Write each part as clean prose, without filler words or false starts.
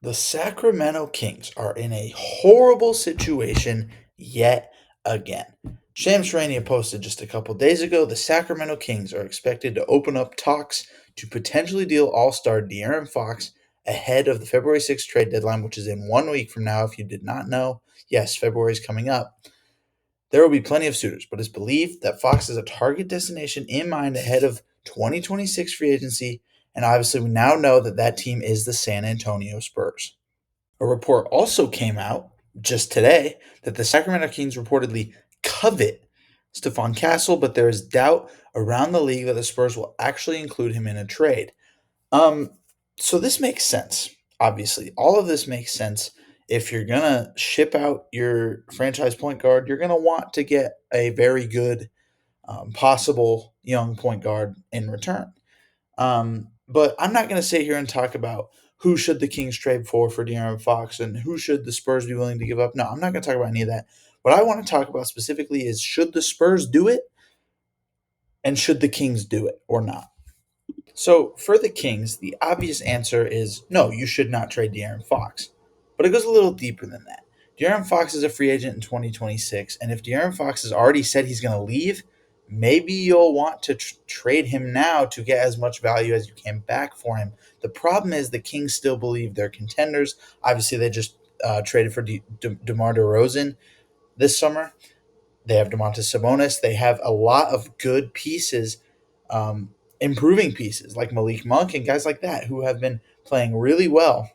The Sacramento Kings are in a horrible situation yet again. Shams Charania posted just a couple days ago the Sacramento Kings are expected to open up talks to potentially deal All Star De'Aaron Fox ahead of the February 6th trade deadline, which is in 1 week from now. If you did not know, yes, February is coming up. There will be plenty of suitors, but it's believed that Fox is a target destination in mind ahead of 2026 free agency, and obviously we now know that that team is the San Antonio Spurs. A report also came out just today that the Sacramento Kings reportedly covet Stephon Castle, but there is doubt around the league that the Spurs will actually include him in a trade. Um, so this makes sense. Obviously, all of this makes sense. If you're gonna ship out your franchise point guard, you're gonna want to get a very good, possible young point guard in return. But I'm not going to sit here and talk about who should the Kings trade for De'Aaron Fox and who should the Spurs be willing to give up. No, I'm not going to talk about any of that. What I want to talk about specifically is should the Spurs do it and should the Kings do it or not? So for the Kings, the obvious answer is no, you should not trade De'Aaron Fox. But it goes a little deeper than that. De'Aaron Fox is a free agent in 2026, and if De'Aaron Fox has already said he's going to leave, maybe you'll want to trade him now to get as much value as you can back for him. The problem is the Kings still believe they're contenders. Obviously, they just traded for DeMar DeRozan this summer. They have Domantas Sabonis. They have a lot of good pieces, um, improving pieces like Malik Monk and guys like that who have been playing really well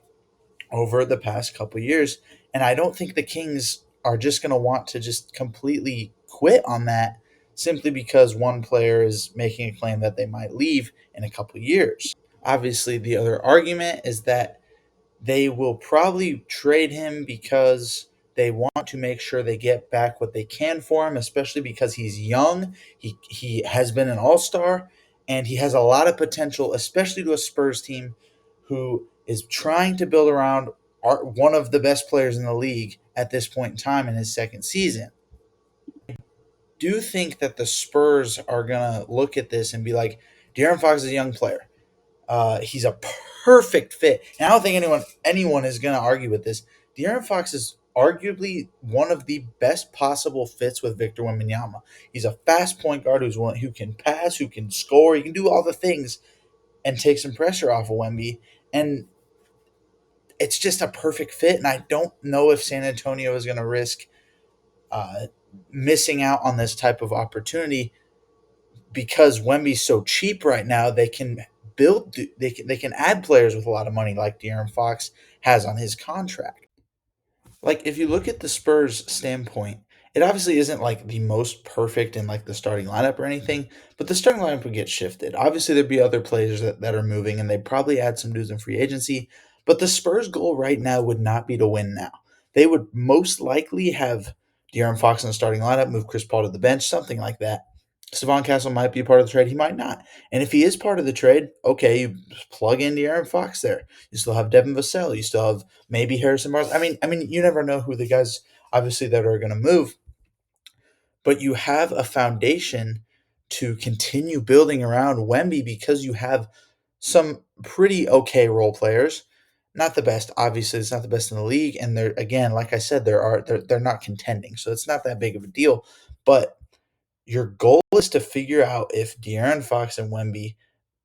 over the past couple years. And I don't think the Kings are just going to want to just completely quit on that simply because one player is making a claim that they might leave in a couple years. Obviously, the other argument is that they will probably trade him because they want to make sure they get back what they can for him, especially because he's young. He has been an all-star and he has a lot of potential, especially to a Spurs team who is trying to build around one of the best players in the league at this point in time in his second season. Do think that the Spurs are going to look at this and be like, De'Aaron Fox is a young player. He's a perfect fit. And I don't think anyone is going to argue with this. De'Aaron Fox is arguably one of the best possible fits with Victor Wembanyama. He's a fast point guard who can pass, who can score, he can do all the things and take some pressure off of Wemby. And it's just a perfect fit. And I don't know if San Antonio is going to risk uh, missing out on this type of opportunity because Wemby's so cheap right now. They can add players with a lot of money like De'Aaron Fox has on his contract. Like if you look at the Spurs standpoint, it obviously isn't like the most perfect in like the starting lineup or anything, but the starting lineup would get shifted. Obviously there'd be other players that are moving and they'd probably add some dudes in free agency, but the Spurs goal right now would not be to win now. They would most likely have De'Aaron Fox in the starting lineup, move Chris Paul to the bench, something like that. Stephon Castle might be part of the trade. He might not. And if he is part of the trade, okay, you plug in De'Aaron Fox there. You still have Devin Vassell. You still have maybe Harrison Barnes. I mean, you never know who the guys obviously that are going to move, but you have a foundation to continue building around Wemby because you have some pretty okay role players. Not the best, obviously. It's not the best in the league, and they're again, like I said, they're not contending, so it's not that big of a deal. But your goal is to figure out if De'Aaron Fox and Wemby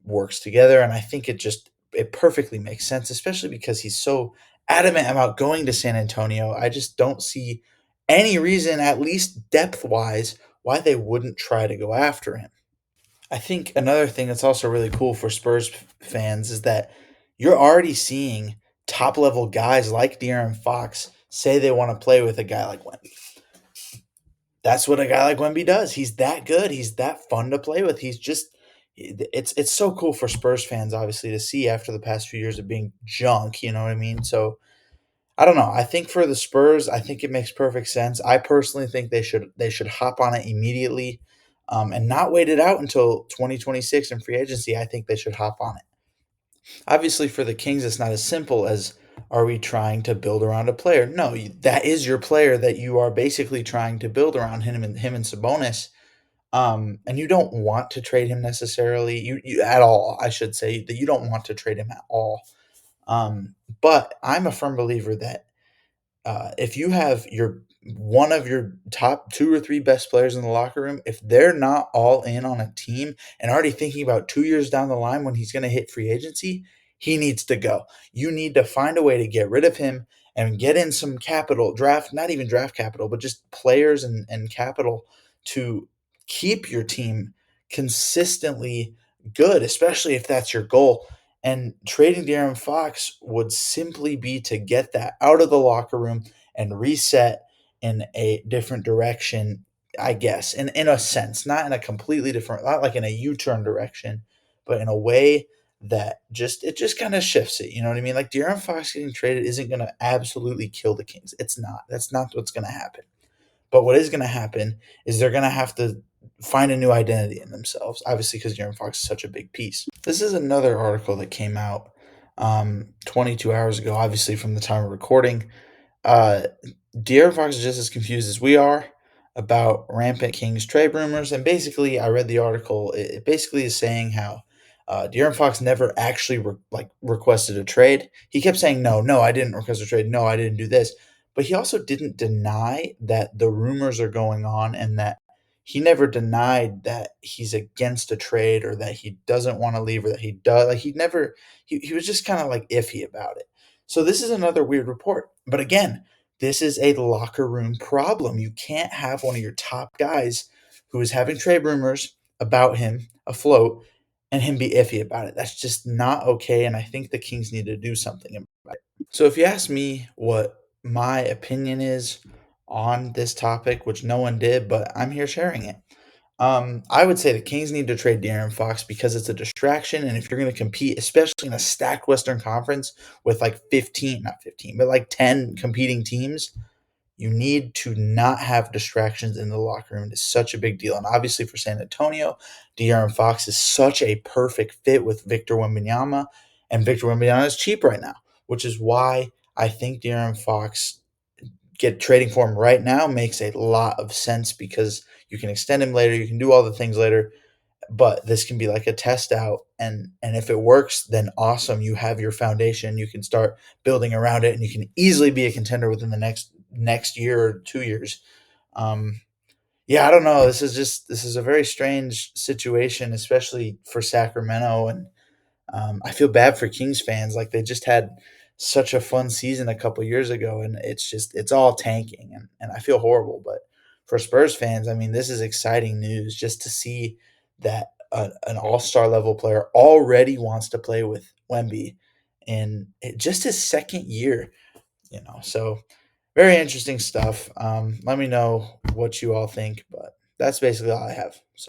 works together, and I think it perfectly makes sense, especially because he's so adamant about going to San Antonio. I just don't see any reason, at least depth wise, why they wouldn't try to go after him. I think another thing that's also really cool for Spurs fans is that you're already seeing top level guys like De'Aaron Fox say they want to play with a guy like Wemby. That's what a guy like Wemby does. He's that good. He's that fun to play with. It's so cool for Spurs fans obviously to see after the past few years of being junk, you know what I mean? So I don't know. I think for the Spurs, I think it makes perfect sense. I personally think they should hop on it immediately, and not wait it out until 2026 in free agency. I think they should hop on it. Obviously, for the Kings, it's not as simple as are we trying to build around a player? No, that is your player that you are basically trying to build around him and Sabonis. And you don't want to trade him necessarily, you at all. I should say that you don't want to trade him at all. But I'm a firm believer that if you have your one of your top 2 or 3 best players in the locker room, if they're not all in on a team and already thinking about 2 years down the line when he's going to hit free agency, he needs to go. You need to find a way to get rid of him and get in some capital draft, not even draft capital, but just players and capital to keep your team consistently good, especially if that's your goal. And trading De'Aaron Fox would simply be to get that out of the locker room and reset in a different direction, I guess, in a sense, not in a completely different, not like in a U-turn direction, but in a way that just kind of shifts it. You know what I mean? Like De'Aaron Fox getting traded isn't going to absolutely kill the Kings. It's not. That's not what's going to happen. But what is going to happen is they're going to have to find a new identity in themselves, obviously, because De'Aaron Fox is such a big piece. This is another article that came out 22 hours ago, obviously, from the time of recording. Uh, De'Aaron Fox is just as confused as we are about rampant Kings trade rumors. And basically, I read the article. It basically is saying how De'Aaron Fox never actually requested a trade. He kept saying, "No, no, I didn't request a trade. No, I didn't do this." But he also didn't deny that the rumors are going on and that he never denied that he's against a trade or that he doesn't want to leave or that he does. Like he never. He was just kind of like iffy about it. So this is another weird report. But again, this is a locker room problem. You can't have one of your top guys who is having trade rumors about him afloat and him be iffy about it. That's just not okay. And I think the Kings need to do something about it. So if you ask me what my opinion is on this topic, which no one did, but I'm here sharing it. I would say the Kings need to trade De'Aaron Fox because it's a distraction, and if you're going to compete, especially in a stacked Western Conference with like 15, not 15, but like 10 competing teams, you need to not have distractions in the locker room. It's such a big deal. And obviously for San Antonio, De'Aaron Fox is such a perfect fit with Victor Wembanyama, and Victor Wembanyama is cheap right now, which is why I think De'Aaron Fox get trading for him right now makes a lot of sense because you can extend him later, you can do all the things later, but this can be like a test out and if it works, then awesome. You have your foundation, you can start building around it and you can easily be a contender within the next year or 2 years. Um yeah, I don't know. This is a very strange situation, especially for Sacramento and I feel bad for Kings fans. Like they just had such a fun season a couple years ago, and it's all tanking, and I feel horrible. But for Spurs fans, I mean, this is exciting news just to see that an All Star level player already wants to play with Wemby in just his second year. So very interesting stuff. Let me know what you all think, but that's basically all I have. So.